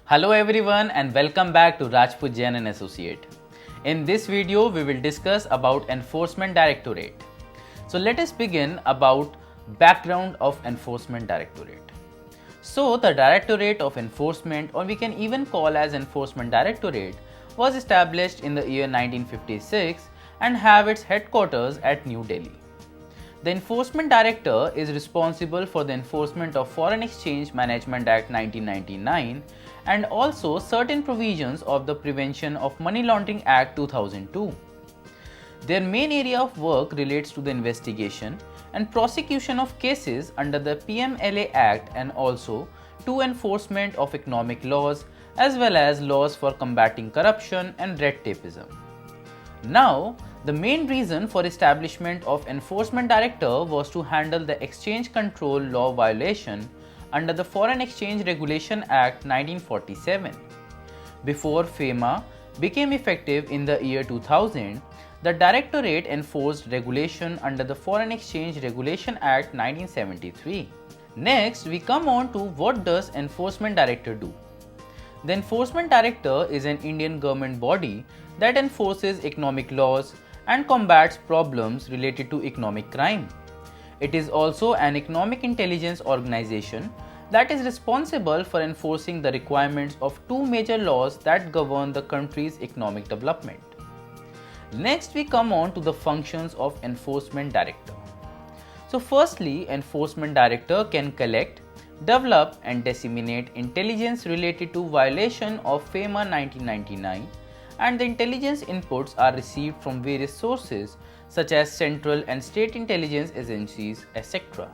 Hello everyone and welcome back to Rajput Jain and Associate. In this video, we will discuss about Enforcement Directorate. So let us begin about background of Enforcement Directorate. So the Directorate of Enforcement, or we can even call as Enforcement Directorate, was established in the year 1956 and have its headquarters at New Delhi. The Enforcement Director is responsible for the enforcement of Foreign Exchange Management Act 1999 and also certain provisions of the Prevention of Money Laundering Act 2002. Their main area of work relates to the investigation and prosecution of cases under the PMLA Act and also to enforcement of economic laws as well as laws for combating corruption and red tapeism. Now, the main reason for establishment of Enforcement Director was to handle the exchange control law violation under the Foreign Exchange Regulation Act 1947. Before FEMA became effective in the year 2000, the Directorate enforced regulation under the Foreign Exchange Regulation Act 1973. Next, we come on to what does Enforcement Director do. The Enforcement Director is an Indian government body that enforces economic laws and combats problems related to economic crime. It is also an economic intelligence organization that is responsible for enforcing the requirements of two major laws that govern the country's economic development. Next, we come on to the functions of Enforcement Director. So firstly, Enforcement Director can collect, develop and disseminate intelligence related to violation of FEMA 1999, and the intelligence inputs are received from various sources such as central and state intelligence agencies, etc.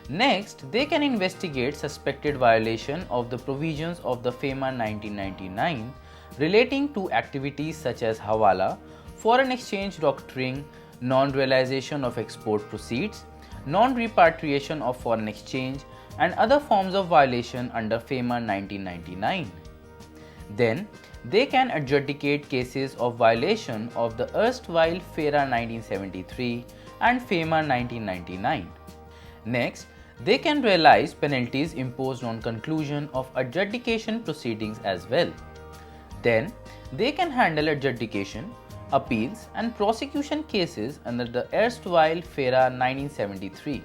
Next, they can investigate suspected violation of the provisions of the FEMA 1999 relating to activities such as hawala, foreign exchange rocketeering, non-realization of export proceeds, non-repatriation of foreign exchange, and other forms of violation under FEMA 1999. Then, they can adjudicate cases of violation of the erstwhile FERA 1973 and FEMA 1999. Next, they can realize penalties imposed on conclusion of adjudication proceedings as well. Then, they can handle adjudication, appeals and prosecution cases under the erstwhile FERA 1973.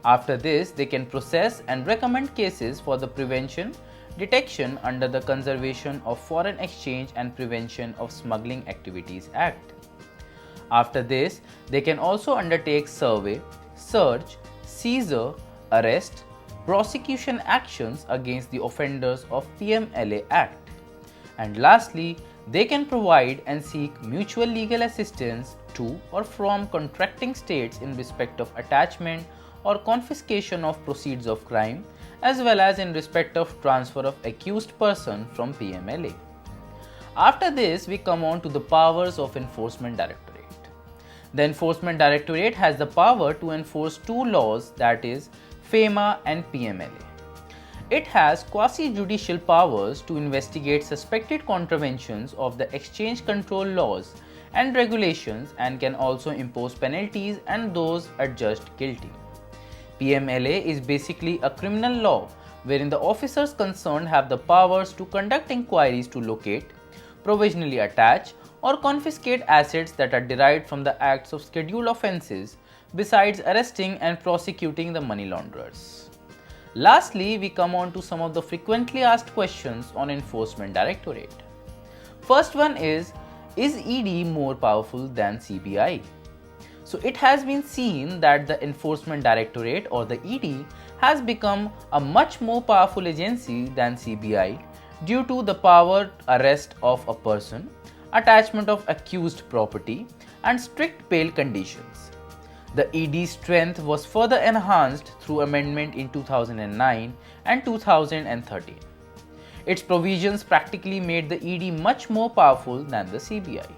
After this, they can process and recommend cases for the prevention, detection under the Conservation of Foreign Exchange and Prevention of Smuggling Activities Act. After this, they can also undertake survey, search, seizure, arrest, prosecution actions against the offenders of PMLA Act. And lastly, they can provide and seek mutual legal assistance to or from contracting states in respect of attachment or confiscation of proceeds of crime, as well as in respect of transfer of accused person from PMLA. After this, we come on to the powers of Enforcement Directorate. The Enforcement Directorate has the power to enforce two laws, that is FEMA and PMLA. It has quasi-judicial powers to investigate suspected contraventions of the exchange control laws and regulations and can also impose penalties and those adjudged guilty. PMLA is basically a criminal law wherein the officers concerned have the powers to conduct inquiries to locate, provisionally attach or confiscate assets that are derived from the acts of scheduled offences besides arresting and prosecuting the money launderers. Lastly, we come on to some of the frequently asked questions on Enforcement Directorate. First one is ED more powerful than CBI? So it has been seen that the Enforcement Directorate or the ED has become a much more powerful agency than CBI due to the power arrest of a person, attachment of accused property and strict bail conditions. The ED's strength was further enhanced through amendment in 2009 and 2013. Its provisions practically made the ED much more powerful than the CBI.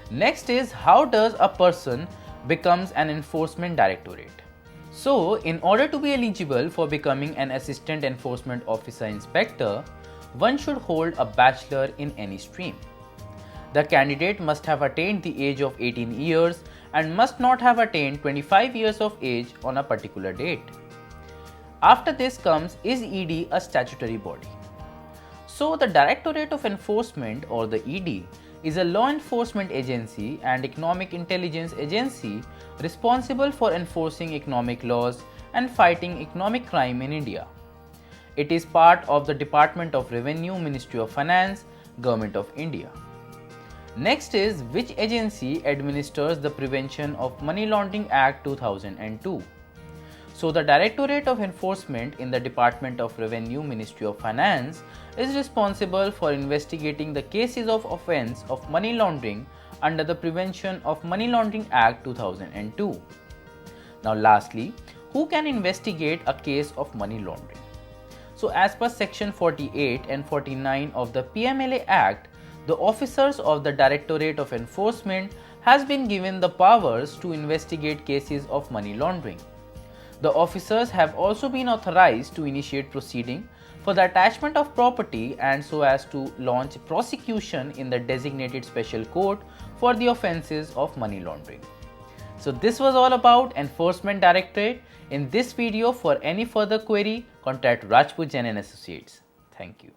Next is, how does a person becomes an Enforcement Directorate? So, in order to be eligible for becoming an Assistant Enforcement Officer Inspector, one should hold a bachelor in any stream. The candidate must have attained the age of 18 years and must not have attained 25 years of age on a particular date. After this comes, is ED a statutory body? So the Directorate of Enforcement, or the ED, is a law enforcement agency and economic intelligence agency responsible for enforcing economic laws and fighting economic crime in India. It is part of the Department of Revenue, Ministry of Finance, Government of India. Next is which agency administers the Prevention of Money Laundering Act 2002. So the Directorate of Enforcement in the Department of Revenue, Ministry of Finance is responsible for investigating the cases of offence of money laundering under the Prevention of Money Laundering Act 2002. Now lastly, who can investigate a case of money laundering? So as per section 48 and 49 of the PMLA Act, the officers of the Directorate of Enforcement has been given the powers to investigate cases of money laundering. The officers have also been authorized to initiate proceeding for the attachment of property and so as to launch prosecution in the designated special court for the offences of money laundering. So this was all about Enforcement Directorate. In this video, for any further query, contact Rajput Jain and Associates. Thank you.